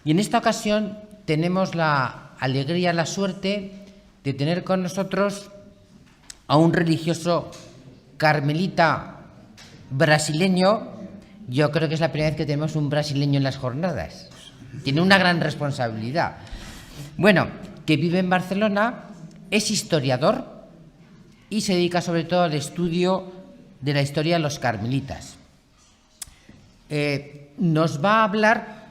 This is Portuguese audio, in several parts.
Y en esta ocasión tenemos la alegría, la suerte de tener con nosotros a un religioso carmelita brasileño. Yo creo que es la primera vez que tenemos un brasileño en las jornadas. Tiene una gran responsabilidad. Bueno, que vive en Barcelona, es historiador y se dedica sobre todo al estudio de la historia de los carmelitas. Nos va a hablar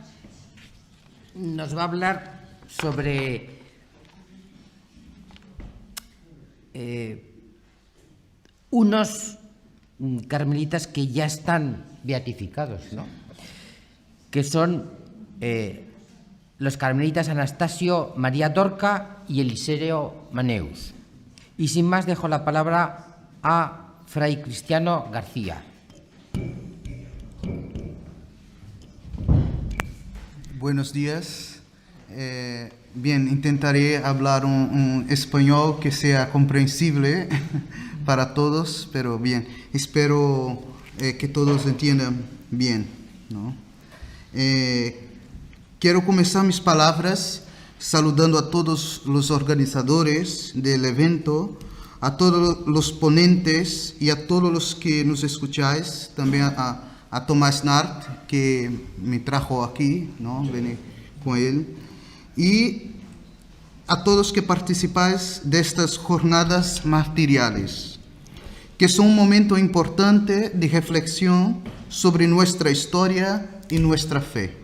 sobre unos carmelitas que ya están beatificados, ¿no? Que son los carmelitas Anastasio María Dorca y Eliseo Maneus. Y sin más dejo la palabra a Fray Cristiano García. Buenos días. Bien, intentaré hablar un español que sea comprensible para todos, pero bien, espero que todos entiendan bien, ¿no? Quiero comenzar mis palabras saludando a todos los organizadores del evento, a todos los ponentes y a todos los que nos escucháis, también a Tomás Nart, que me trajo aquí, ¿no? Vení con él, y a todos que participáis de estas jornadas martiriales, que son un momento importante de reflexión sobre nuestra historia y nuestra fe.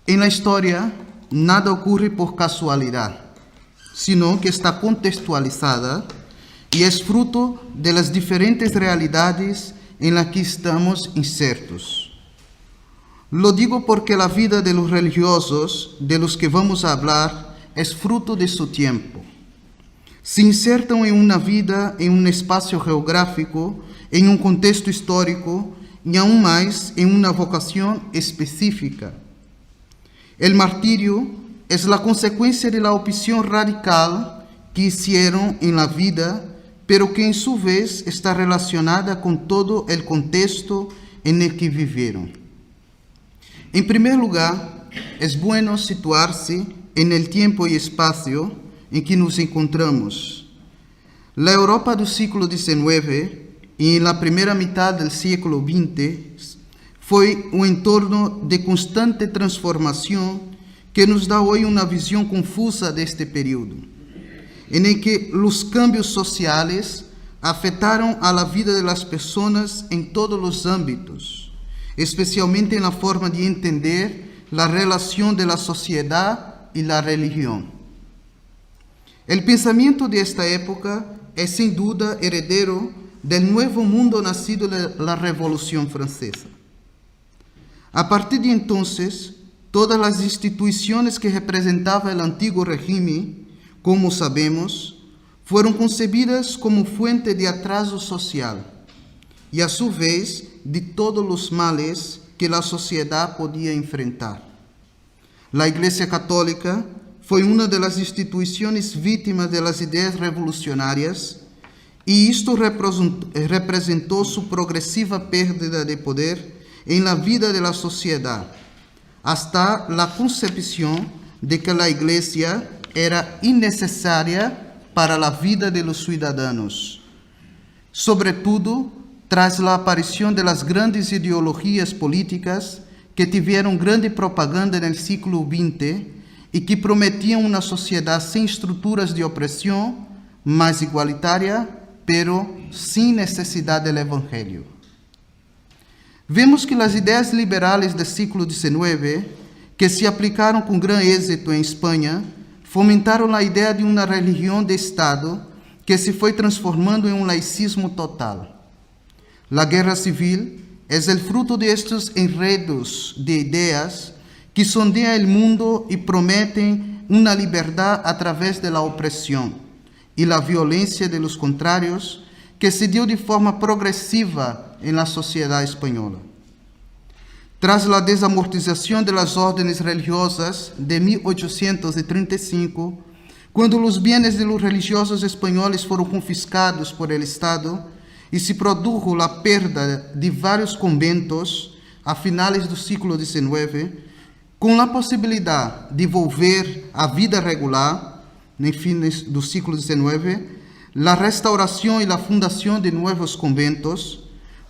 En la historia, nada ocurre por casualidad, sino que está contextualizada y es fruto de las diferentes realidades en las que estamos insertos. Lo digo porque la vida de los religiosos, de los que vamos a hablar, es fruto de su tiempo. Se insertan en una vida, en un espacio geográfico, en un contexto histórico y aún más en una vocación específica. El martirio es la consecuencia de la opción radical que hicieron en la vida, pero que en su vez está relacionada con todo el contexto en el que vivieron. En primer lugar, es bueno situarse en el tiempo y espacio en que nos encontramos. La Europa del siglo XIX y en la primera mitad del siglo XX fue un entorno de constante transformación que nos da hoy una visión confusa de este periodo, en el que los cambios sociales afectaron a la vida de las personas en todos los ámbitos, especialmente en la forma de entender la relación de la sociedad y la religión. El pensamiento de esta época es sin duda heredero del nuevo mundo nacido de la Revolución Francesa. A partir de entonces, todas las instituciones que representaba el antiguo régimen, como sabemos, fueron concebidas como fuente de atraso social y a su vez de todos los males que la sociedad podía enfrentar. La Iglesia Católica fue una de las instituciones víctimas de las ideas revolucionarias y esto representó su progresiva pérdida de poder en la vida de la sociedad, hasta la concepción de que la Iglesia era innecesaria para la vida de los ciudadanos, sobre todo tras la aparición de las grandes ideologías políticas que tuvieron grande propaganda en el siglo XX y que prometían una sociedad sin estructuras de opresión, más igualitaria, pero sin necesidad del Evangelio. Vemos que las ideas liberales del siglo XIX, que se aplicaron con gran éxito en España, fomentaron la idea de una religión de Estado que se fue transformando en un laicismo total. La guerra civil es el fruto de estos enredos de ideas que sondean el mundo y prometen una libertad a través de la opresión y la violencia de los contrarios que se dio de forma progresiva en la sociedad española. Tras la desamortización de las órdenes religiosas de 1835, cuando los bienes de los religiosos españoles fueron confiscados por el Estado y se produjo la pérdida de varios conventos a finales del siglo XIX, com a possibilidade de volver à vida regular, no fim do século XIX, a restauração e a fundação de novos conventos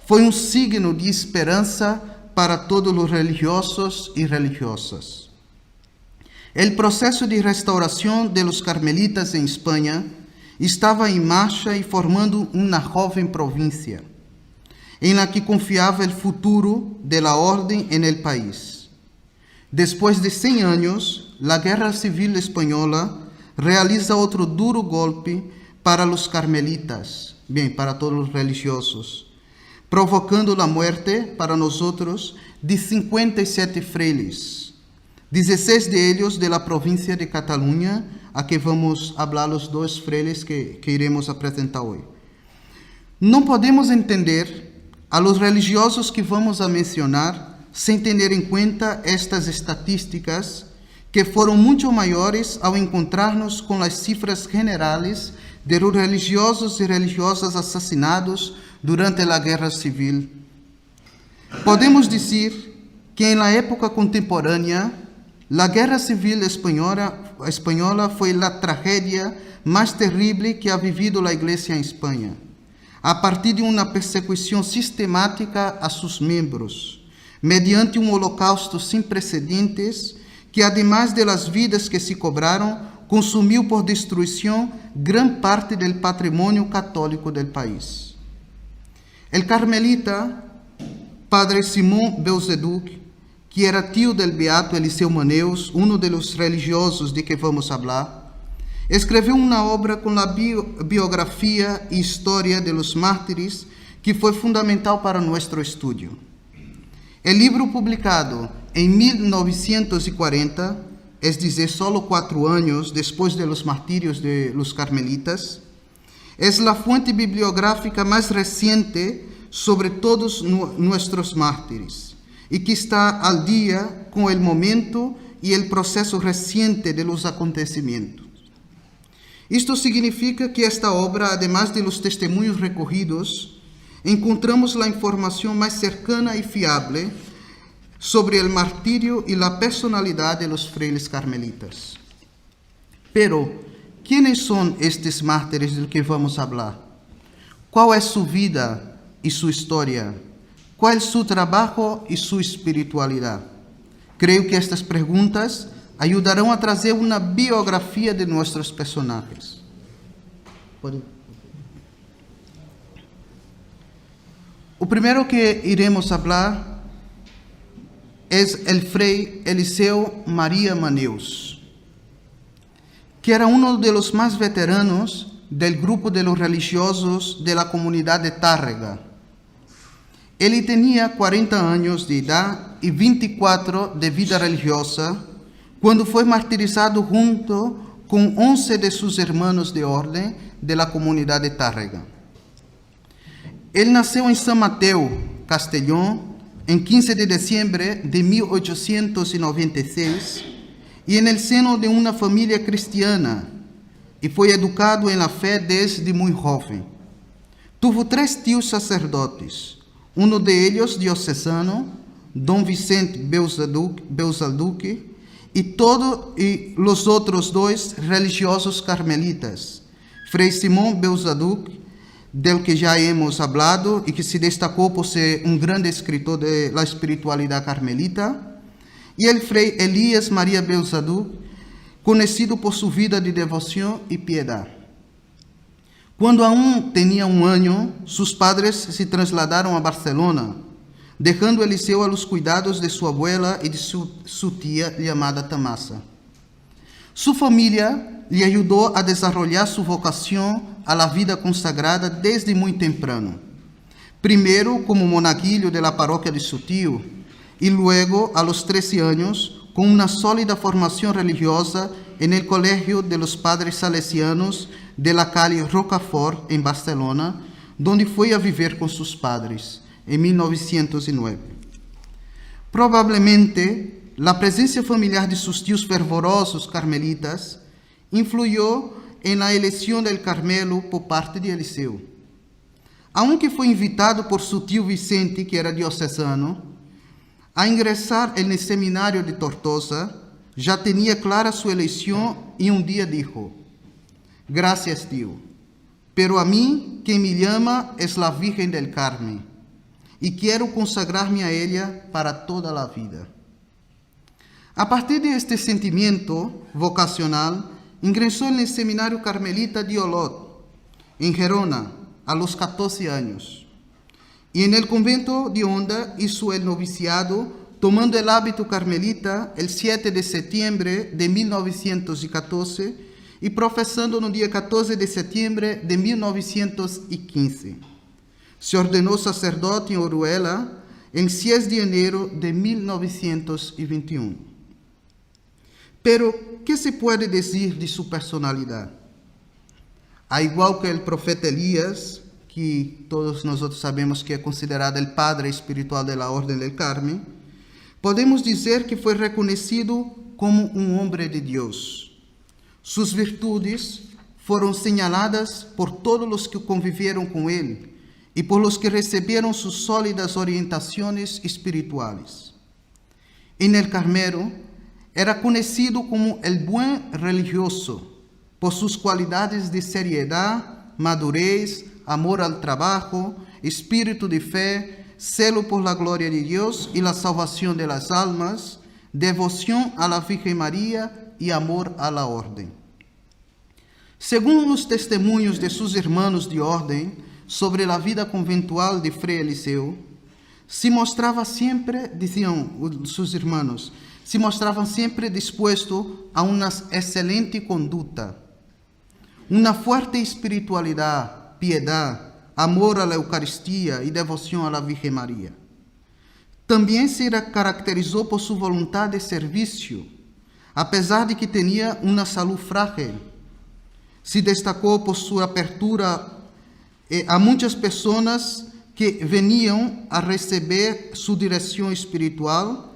foi um signo de esperança para todos os religiosos e religiosas. O processo de restauração de los carmelitas em Espanha estava em marcha e formando uma jovem província, em la que confiava o futuro de la ordem en el país. Depois de 100 anos, a Guerra Civil Espanhola realiza outro duro golpe para os carmelitas, para todos os religiosos, provocando a morte para nós de 57 frailes, 16 de ellos de la província de Catalunha, a que vamos falar os 2 frailes que iremos apresentar hoje. Não podemos entender a los religiosos que vamos a mencionar sem ter em conta estas estatísticas que foram muito maiores ao encontrarnos com as cifras generais de los religiosos e religiosas assassinados durante a Guerra Civil. Podemos dizer que na época contemporânea, a Guerra Civil espanhola foi a tragédia mais terrível que ha vivido a Igreja em Espanha, a partir de uma persecução sistemática a seus membros, mediante um holocausto sem precedentes que, además de las vidas que se cobraram, consumiu por destruição gran parte do patrimônio católico do país. El carmelita, Padre Simón Beuzeduc, que era tio del beato Eliseu Maneus, um dos religiosos de que vamos falar, escreveu uma obra com a biografia e história de los mártires que foi fundamental para nosso estudo. O livro publicado em 1940, es dizer, solo 4 anos depois de los martírios de los carmelitas, é a fonte bibliográfica mais recente sobre todos nossos mártires e que está al dia com o momento e o processo recente de los acontecimentos. Isto significa que esta obra, además de los testemunhos recorridos, encontramos a informação mais cercana e fiável sobre o martírio e a personalidade dos frailes carmelitas. Pero, ¿quiénes são estes mártires de que vamos falar? Qual é sua vida e sua história? Qual é seu trabalho e sua espiritualidade? Creio que estas perguntas ajudarão a trazer uma biografia de nossos personagens. O primeiro que iremos falar é o Frei Eliseu Maria Maneus, que era um dos mais veteranos do grupo de los religiosos de la comunidade de Tárrega. Ele tinha 40 anos de idade e 24 de vida religiosa quando foi martirizado junto com 11 de seus irmãos de ordem de la comunidade de Tárrega. Ele nasceu em São Mateus, Castellón, em 15 de dezembro de 1896 e no seno de uma família cristiana e foi educado em la fé desde muito jovem. Tuvo 3 tios sacerdotes, um de ellos diocesano, Dom Vicente Beuzeduc, e os outros 2 religiosos carmelitas, Frei Simón Beuzeduc, del que já hemos hablado e que se destacou por ser um grande escritor de la espiritualidade carmelita, e o Frei Elias Maria Beuzeduc, conhecido por sua vida de devoção e piedade. Quando aún tinha 1 ano, seus padres se trasladaram a Barcelona, deixando Eliseu a los cuidados de sua abuela e de sua tia chamada Tamasa. Sua família lhe ajudou a desenvolver sua vocação a la vida consagrada desde muito temprano. Primeiro como monaguillo de la paróquia de seu tio e luego, a los 13 anos, com uma sólida formação religiosa en el Colegio de los Padres Salesianos de la calle Rocafort, em Barcelona, donde foi a viver com seus padres, em 1909. Provavelmente, a presença familiar de seus tios fervorosos carmelitas influiu em la eleição del Carmelo por parte de Eliseu. Aunque foi invitado por seu tio Vicente, que era diocesano, A ingresar en el seminario de Tortosa, ya tenía clara su elección y un día dijo: gracias, tío, pero a mí quien me llama es la Virgen del Carmen y quiero consagrarme a ella para toda la vida. A partir de este sentimiento vocacional, ingresó en el seminario carmelita de Olot, en Gerona, a los 14 años. Y en el convento de Honda hizo el noviciado, tomando el hábito carmelita el 7 de septiembre de 1914 y profesando no día 14 de septiembre de 1915. Se ordenó sacerdote en Orihuela en 6 de enero de 1921. Pero, ¿qué se puede decir de su personalidad? A igual que el profeta Elías, que todos nosotros sabemos que é considerado el padre espiritual de la Orden del Carmen, podemos dizer que foi reconhecido como um homem de Deus. Suas virtudes foram señaladas por todos os que conviveram com ele e por los que receberam sus sólidas orientações espirituales. En el Carmelo, era conhecido como el buen religioso por sus cualidades de seriedad, madurez, amor al trabajo, espíritu de fe, celo por la gloria de Dios y la salvación de las almas, devoción a la Virgen María y amor a la orden. Según los testimonios de sus hermanos de orden sobre la vida conventual de Fray Eliseo, se mostrava sempre, diziam seus irmãos, se mostravam sempre dispostos a uma excelente conduta, uma forte espiritualidade, piedade, amor à Eucaristia e devoção à Virgem Maria. Também se caracterizou por sua vontade de serviço, apesar de que tinha uma saúde frágil. Se destacou por sua abertura a muitas pessoas que veniam a receber sua direção espiritual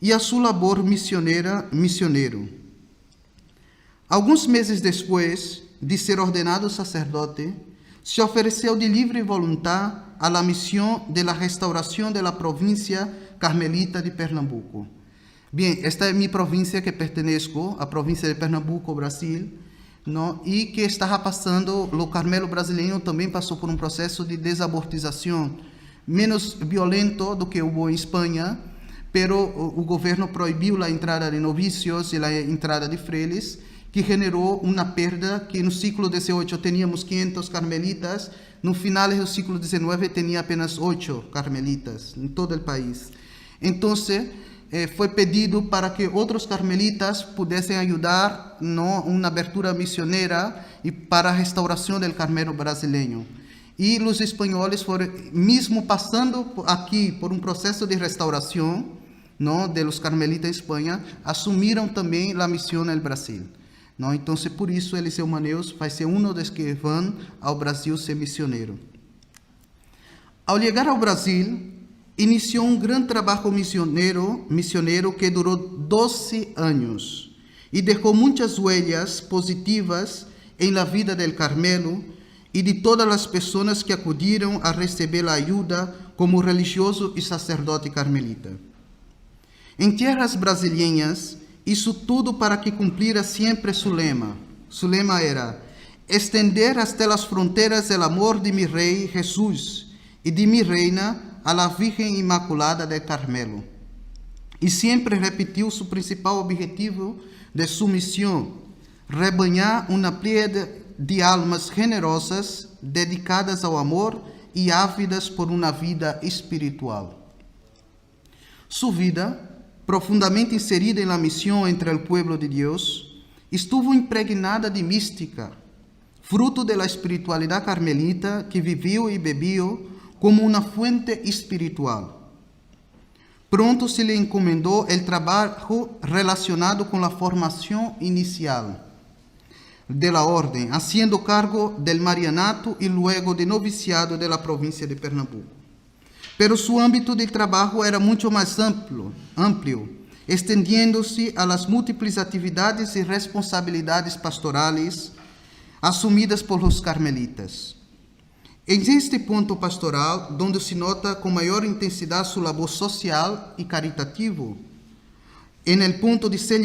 e a sua labor missioneiro. Alguns meses depois de ser ordenado sacerdote, se ofereceu de livre vontade a la missão de la restauração de la província carmelita de Pernambuco. Bem, esta é minha província que pertenço, a província de Pernambuco, Brasil, não? E que estava passando, o Carmelo brasileiro também passou por um processo de desabortização menos violento do que houve em Espanha, pero o governo proibiu a entrada de novícios e a entrada de frailes, que generou uma perda que no século XVIII teníamos 500 carmelitas, no final do século XIX tinha apenas 8 carmelitas em todo o país. Então, foi pedido para que outros carmelitas pudessem ajudar uma abertura missioneira e para a restauração do Carmelo brasileiro. E os espanhóis foram, mesmo passando aqui por um processo de restauração de los carmelitas em Espanha, assumiram também a missão no Brasil. Então, por isso, Eliseu Maneus vai ser um dos que vão ao Brasil ser missioneiro. Ao chegar ao Brasil, iniciou um grande trabalho missioneiro que durou 12 anos e deixou muitas huellas positivas em la vida del Carmelo e de todas as pessoas que acudiram a receber a ajuda como religioso e sacerdote carmelita. Em terras brasileiras, isso tudo para que cumplira sempre su lema. Su lema era estender hasta las fronteras el amor de mi rei Jesús e de mi reina a la Virgen Inmaculada del Carmelo. E sempre repetiu su principal objetivo de su missão, rebanhar uma pleiade de almas generosas dedicadas ao amor e ávidas por uma vida espiritual. Su vida, profundamente inserida na missão entre o povo de Deus, estuvo impregnada de mística, fruto da espiritualidade carmelita que viveu e bebeu como uma fuente espiritual. Pronto se lhe encomendou o trabalho relacionado com a formação inicial de la orden, haciendo cargo del marianato e luego de noviciado de la província de Pernambuco. Pero su ámbito de trabalho era muito mais amplio, extendiendo-se a las múltiples atividades e responsabilidades pastorales assumidas por los carmelitas. Existe ponto pastoral onde se nota com maior intensidade sua labor social e caritativo, al ponto de ser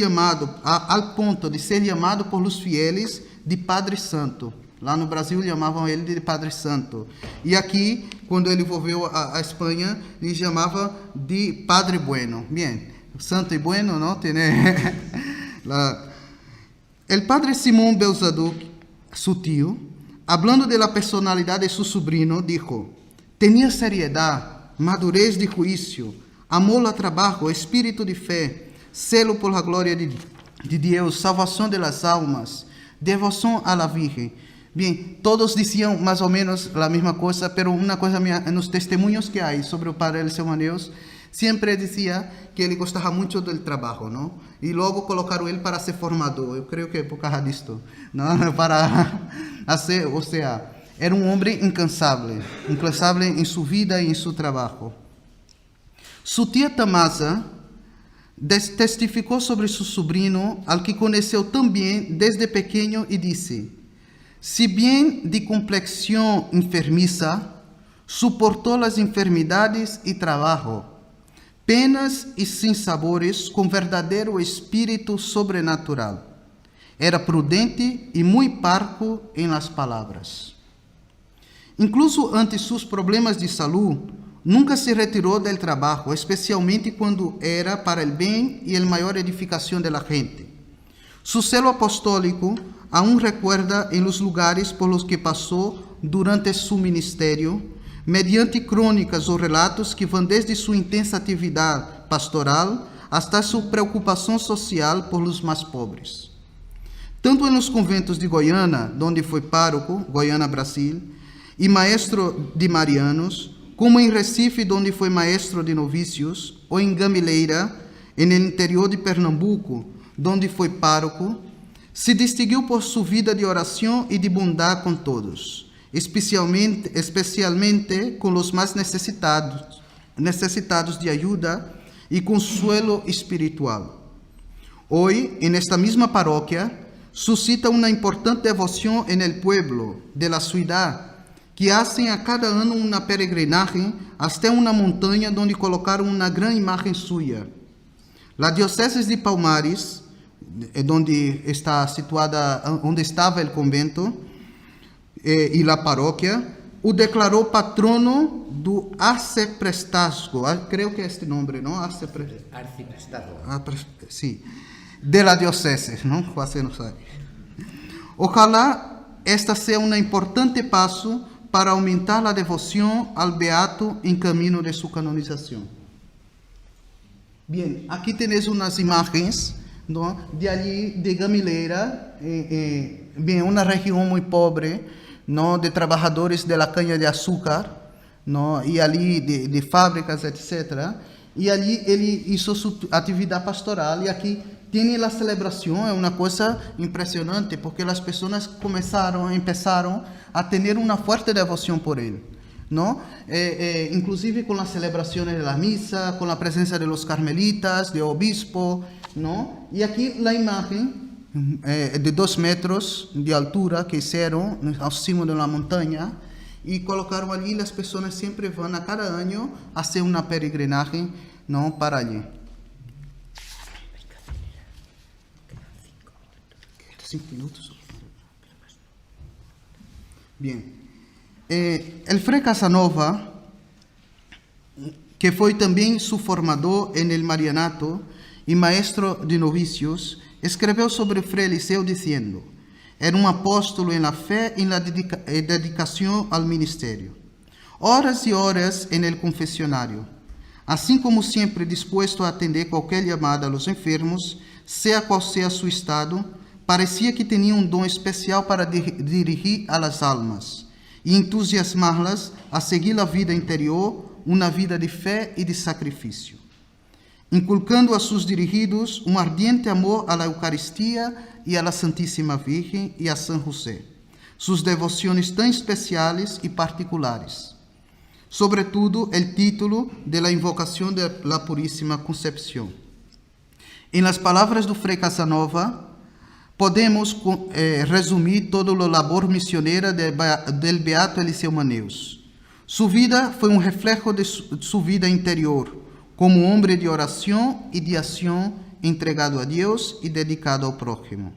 chamado por los fieles de Padre Santo. Lá no Brasil chamavam ele de Padre Santo. E aqui, quando ele volveu a Espanha, ele chamava de Padre Bueno. Bien, santo e bueno, ¿no? El Padre Simón Belzaduk, su tío, hablando de la personalidad de su sobrino, dijo: tenía seriedad, madurez de juicio, amor al trabajo, espíritu de fe, celo por la gloria de Dios, salvación de las almas, devoción a la Virgen. Bien, todos decían más o menos la misma cosa, pero una cosa en los testimonios que hay sobre el Padre Eliseu Maneus, siempre decía que ele gostava muito do trabalho, não? E logo colocaram ele para ser formador. Eu creio que é por causa disto, não? Para fazer, ou seja, era um homem incansável em sua vida e em seu trabalho. Sua tia Tamasa testificou sobre seu sobrinho, al que conheceu também desde pequeno, e disse: si bien de complexión enfermiza, suportó las enfermedades y trabajo, penas y sinsabores con verdadero espíritu sobrenatural. Era prudente y muy parco en las palabras. Incluso ante sus problemas de salud, nunca se retiró del trabajo, especialmente cuando era para el bien y la mayor edificación de la gente. Su celo apostólico aún recuerda en los lugares por los que pasó durante su ministerio, mediante crónicas o relatos que van desde su intensa actividad pastoral hasta su preocupación social por los más pobres. Tanto en los conventos de Goiânia, donde fue párroco, Goiânia, Brasil, y maestro de marianos, como en Recife, donde fue maestro de novicios, o en Gamileira, en el interior de Pernambuco, donde fue párroco, se distinguiu por sua vida de oração e de bondade com todos, especialmente com os mais necessitados de ajuda e consuelo espiritual. Hoje, en esta mesma paróquia, suscita uma importante devoção en el pueblo de la ciudad, que hacen a cada ano uma peregrinaje hasta uma montanha onde colocaram uma grande imagem suya. La diocese de Palmares, onde está situada, onde estava o convento e a paróquia, o declarou patrono do arciprestazgo, creio que é este nome, não? Arciprestazgo. Sim, de la diocese, não? Quase não sabe. Ojalá esta seja um importante passo para aumentar a devoção ao beato em caminho de sua canonização. Bem, aqui tenéis umas imagens, ¿no? De allí, de Gamileira, bien, una región muy pobre, ¿no? De trabajadores de la caña de azúcar, ¿no? Y allí de fábricas, etc. Y allí él hizo su actividad pastoral, y aquí tiene la celebración. Es una cosa impresionante, porque las personas empezaron a tener una fuerte devoción por él, ¿no? Inclusive con las celebraciones de la misa, con la presencia de los carmelitas, de obispo, ¿no? Y aquí la imagen de 2 metros de altura que hicieron al cimo de la montaña y colocaron allí. Las personas siempre van a cada año a hacer una peregrinaje, ¿no? Para allí. 5 minutos. Bien. El Frei Casanova, que fue también su formador en el marianato y maestro de novicios, escreveu sobre Frei Eliseu diciendo: era un apóstolo en la fe y en la dedicación al ministerio. Horas y horas en el confesionario, así como siempre dispuesto a atender cualquier llamada a los enfermos, sea cual sea su estado. Parecía que tenía un don especial para dirigir a las almas y entusiasmarlas a seguir la vida interior, una vida de fe y de sacrificio, inculcando a sus dirigidos un ardiente amor a la Eucaristía y a la Santísima Virgen y a San José, sus devociones tan especiales y particulares, sobre todo el título de la invocación de la Purísima Concepción. En las palabras do Frei Casanova, podemos resumir toda a labor missioneira del Beato Eliseu Maneus. Sua vida foi um reflexo de sua vida interior, como homem de oração e de ação entregado a Deus e dedicado ao próximo.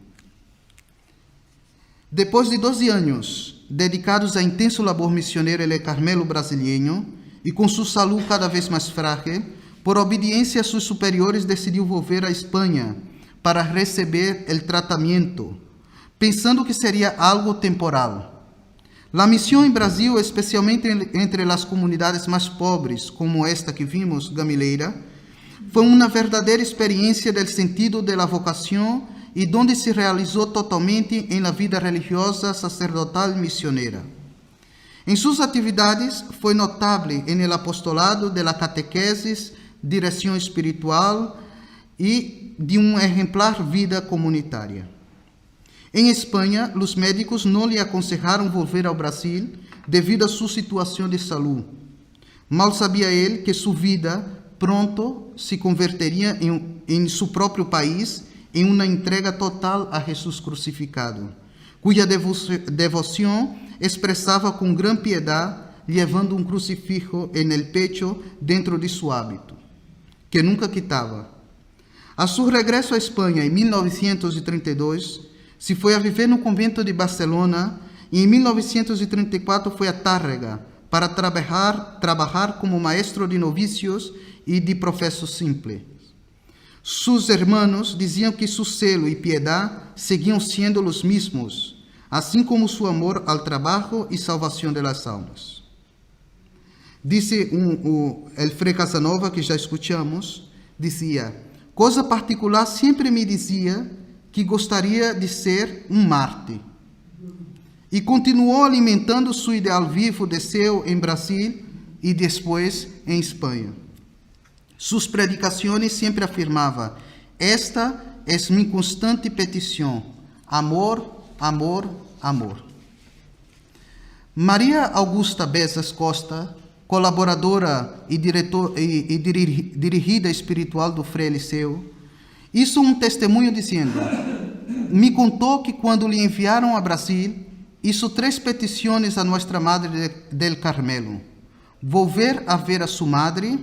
Depois de 12 anos dedicados a intenso labor missioneiro no Carmelo brasileiro e com sua saúde cada vez mais frágil, por obediência a seus superiores decidiu volver à Espanha para receber o tratamento, pensando que seria algo temporal. A missão em Brasil, especialmente entre as comunidades mais pobres, como esta que vimos, Gamileira, foi uma verdadeira experiência do sentido da vocação e onde se realizou totalmente em la vida religiosa, sacerdotal e missioneira. Em suas atividades, foi notável em el apostolado de la catequesis, direção espiritual e de uma exemplar vida comunitária. Em Espanha, os médicos não lhe aconselharam volver ao Brasil devido a sua situação de saúde. Mal sabia ele que sua vida pronto se converteria em seu próprio país em uma entrega total a Jesus crucificado, cuja devoção expressava com grande piedade, levando um crucifixo en el pecho dentro de seu hábito, que nunca quitava. A seu regresso à Espanha em 1932, se foi a viver no convento de Barcelona e em 1934 foi a Tárrega para trabalhar como maestro de novicios e de professos simples. Seus hermanos diziam que seu selo e piedade seguiam sendo os mesmos, assim como seu amor ao trabalho e salvação das almas. Disse el Frei Casanova, que já escutamos, dizia: coisa particular sempre me dizia que gostaria de ser um mártir. E continuou alimentando seu ideal vivo de céu em Brasil e depois em Espanha. Suas predicações sempre afirmava: esta é minha constante petição, amor, amor, amor. Maria Augusta Bezas Costa, colaboradora e dirigida espiritual do Frei Eliseu, hizo um testemunho dizendo: me contou que quando lhe enviaram a Brasil, hizo 3 petições a Nossa Madre del Carmelo: volver a ver a sua madre,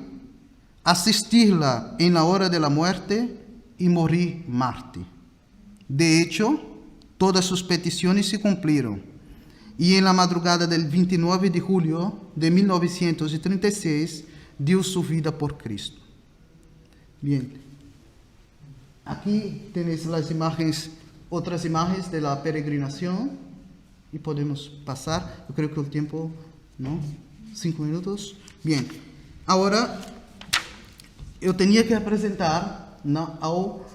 assistir-la en la hora de la muerte e morir mártir. De hecho, todas suas petições se cumpriram. E na madrugada del 29 de julho de 1936, deu sua vida por Cristo. Bien. Aqui tenéis as imagens, outras imagens de la peregrinação. E podemos passar. Eu creio que o tempo, não? 5 minutos. Bien. Agora, eu tinha que apresentar ao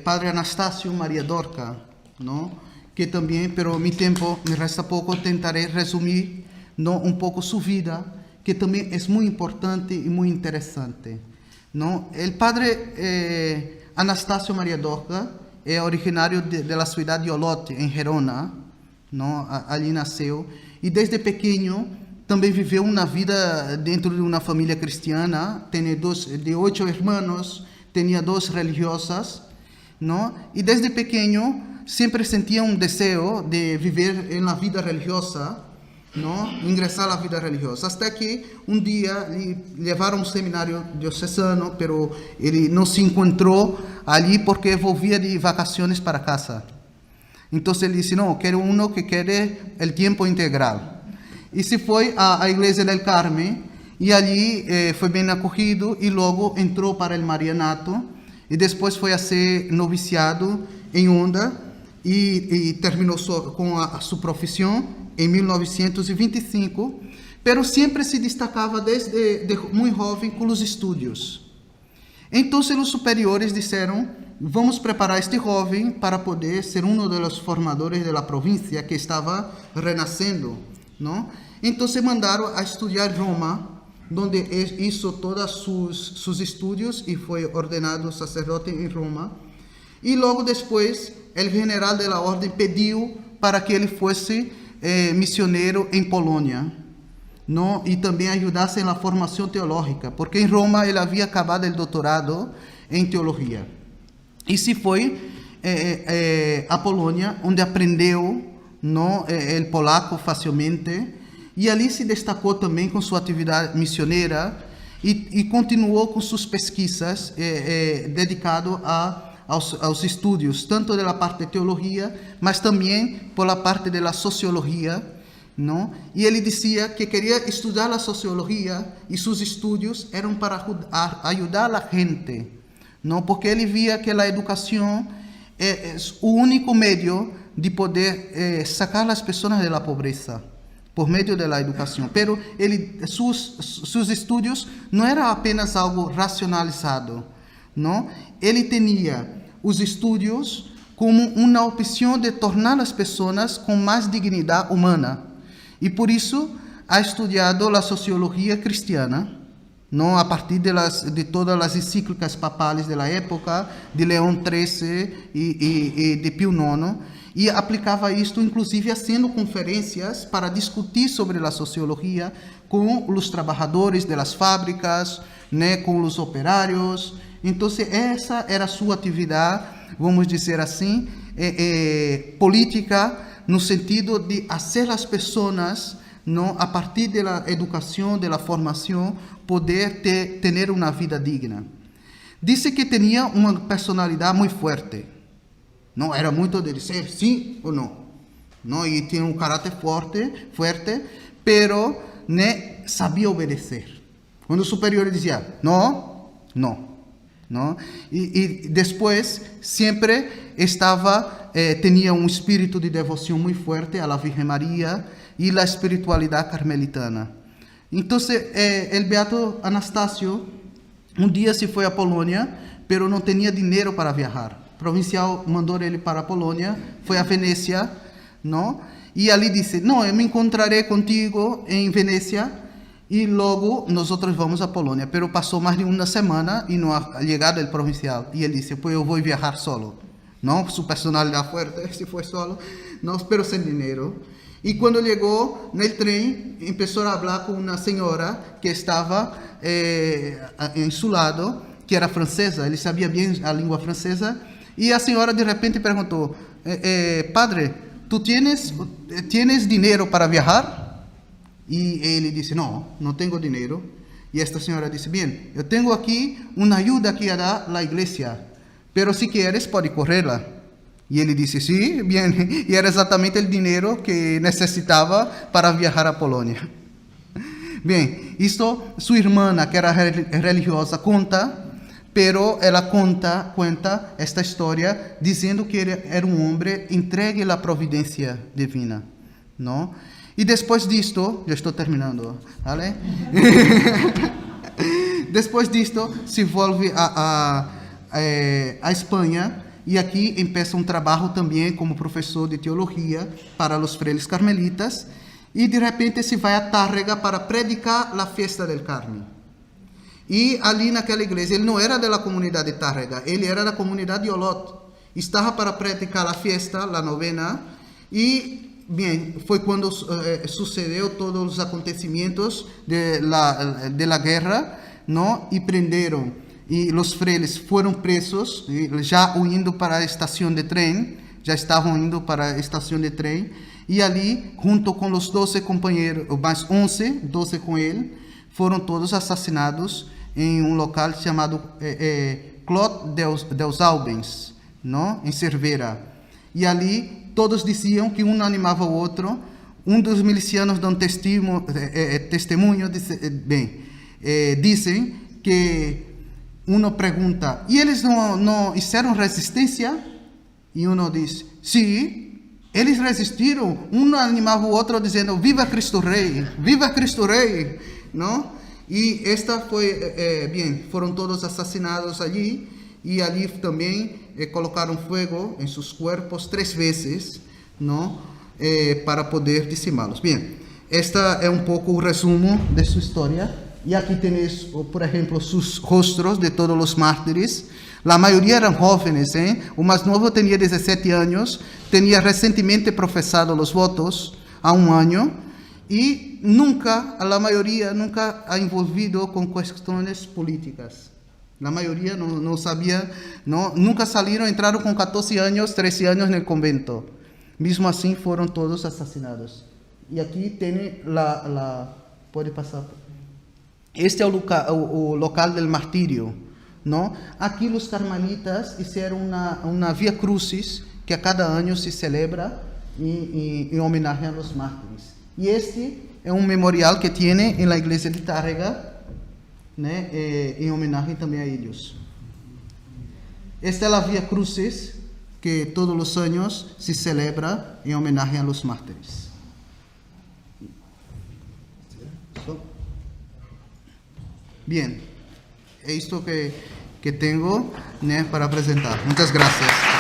Padre Anastácio Maria Dorca, não? Que também, pero meu tempo me resta pouco, tentarei resumir um pouco sua vida, que também é muito importante e muito interessante. Não? O Padre Anastácio Maria Dorca é originário da cidade de Olote, em Gerona, não? Ali nasceu, e desde pequeno também viveu uma vida dentro de uma família cristiana, tem de 8 irmãos, tinha 2 religiosas, não? E desde pequeno sempre sentia um desejo de viver na vida religiosa, não? Ingressar na vida religiosa, até que um dia lhe levaram a um seminário diocesano, pero ele não se encontrou ali porque volvia de vacações para casa. Então ele disse: não, quero uno que quede o tempo integral. E se foi à Igreja del Carmen, e ali foi bem acolhido, e logo entrou para o Marianato, e depois foi a ser noviciado em Onda, e terminou com a sua profissão em 1925, pero sempre se destacava desde muito jovem com os estudos. Então os superiores disseram: vamos preparar este jovem para poder ser um dos formadores da província que estava renascendo, não? Então se mandaram a estudar em Roma, onde hizo todos seus estudos e foi ordenado sacerdote em Roma. E logo depois, o general da ordem pediu para que ele fosse missioneiro em Polônia, não? E também ajudasse na formação teológica, porque em Roma ele havia acabado o doutorado em teologia. E se foi a Polônia, onde aprendeu o polaco facilmente, e ali se destacou também com sua atividade missioneira e continuou com suas pesquisas dedicado aos estudos, tanto da parte de teologia, mas também pela parte da sociologia, não? E ele dizia que queria estudar a sociologia e seus estudos eram para ajudar a gente, não? Porque ele via que a educação é o único meio de poder sacar as pessoas da pobreza por meio da educação. Pero seus estudos não eram apenas algo racionalizado, não? Ele tinha os estudos como uma opção de tornar as pessoas com mais dignidade humana. E por isso ha estudado a sociologia cristiana, não, a partir de todas as encíclicas papales da época, de Leão XIII e de Pio IX, e aplicava isto, inclusive, fazendo conferências para discutir sobre a sociologia com os trabalhadores das fábricas, né, com os operários. Então, essa era a sua atividade, vamos dizer assim, política, no sentido de fazer as pessoas, não, a partir da educação, da formação, poder ter uma vida digna. Disse que tinha uma personalidade muito forte. Não era muito de dizer sim ou não. Não, e tinha um caráter forte, pero né, sabia obedecer. Quando o superior dizia não, não. Não? E depois sempre tinha um espírito de devoção muito forte à Virgem Maria e à espiritualidade carmelitana. Então, o beato Anastácio um dia se foi à Polônia, pero não tinha dinheiro para viajar. O provincial mandou ele para a Polônia, foi a Venécia, não? E ali disse: não, eu me encontrarei contigo em Venécia e logo nós vamos a Polônia. Pero passou mais de uma semana e não ha chegado o provincial. E ele disse: pues eu vou viajar solo. Não, sua personalidade forte, se foi solo, não, pero sem dinheiro. E quando chegou no trem, começou a falar com uma senhora que estava em seu lado, que era francesa. Ele sabia bem a língua francesa. E a senhora de repente perguntou: padre, tu tienes dinheiro para viajar? E ele disse: não, não tenho dinheiro. E esta senhora disse: bem, eu tenho aqui uma ajuda que dá a igreja, pero se queres pode corrê-la. E ele disse: sim, bem. E era exatamente o dinheiro que necessitava para viajar à Polônia. Bem, isto sua irmã, que era religiosa, conta, pero ela conta esta história dizendo que ele era um homem entregue à providência divina, não? E depois disto, já estou terminando, vale? Depois disto, se volve a Espanha e aqui começa um trabalho também como professor de teologia para os frailes carmelitas e de repente se vai a Tárrega para predicar a festa del Carmen. E ali naquela igreja, ele não era da comunidade de Tárrega, ele era da comunidade de Olot. Estava para predicar a festa, a novena, e bem, foi quando sucedeu todos os acontecimentos da guerra, não? E prenderam, e os frailes foram presos, já indo para a estação de trem, já estavam indo para a estação de trem, e ali, junto com os 12 companheiros, mais 12 com ele, foram todos assassinados em um local chamado Clot dels Albens, não? Em Cervera. E ali todos diziam que um animava o outro. Um dos milicianos dá um testemunho, dizem que um pergunta: e eles não fizeram resistência? E um diz: sim, eles resistiram. Um animava o outro dizendo: viva Cristo Rei, viva Cristo Rei, não? E esta foi, foram todos assassinados ali, e ali também colocaram fogo em seus corpos 3 vezes, não? Para poder dizimá-los. Bem, esta é um pouco o resumo de sua história, e aqui tenéis, por exemplo, os rostos de todos os mártires. A maioria eram jovens, o mais novo tinha 17 anos, tinha recentemente professado os votos há 1 ano, e a maioria nunca ha envolvido com questões políticas. La mayoría no sabía, nunca salieron, entraron con 14 años, 13 años en el convento. Mismo así fueron todos asesinados. Y aquí tiene puede pasar. Este es el local del martirio, ¿no? Aquí los carmelitas hicieron una vía crucis que a cada año se celebra en homenaje a los mártires. Y este es un memorial que tiene en la iglesia de Tárrega, ¿no? En homenaje también a ellos. Esta es la vía crucis que todos los años se celebra en homenaje a los mártires. Bien, es esto que tengo, ¿no? Para presentar. Muchas gracias.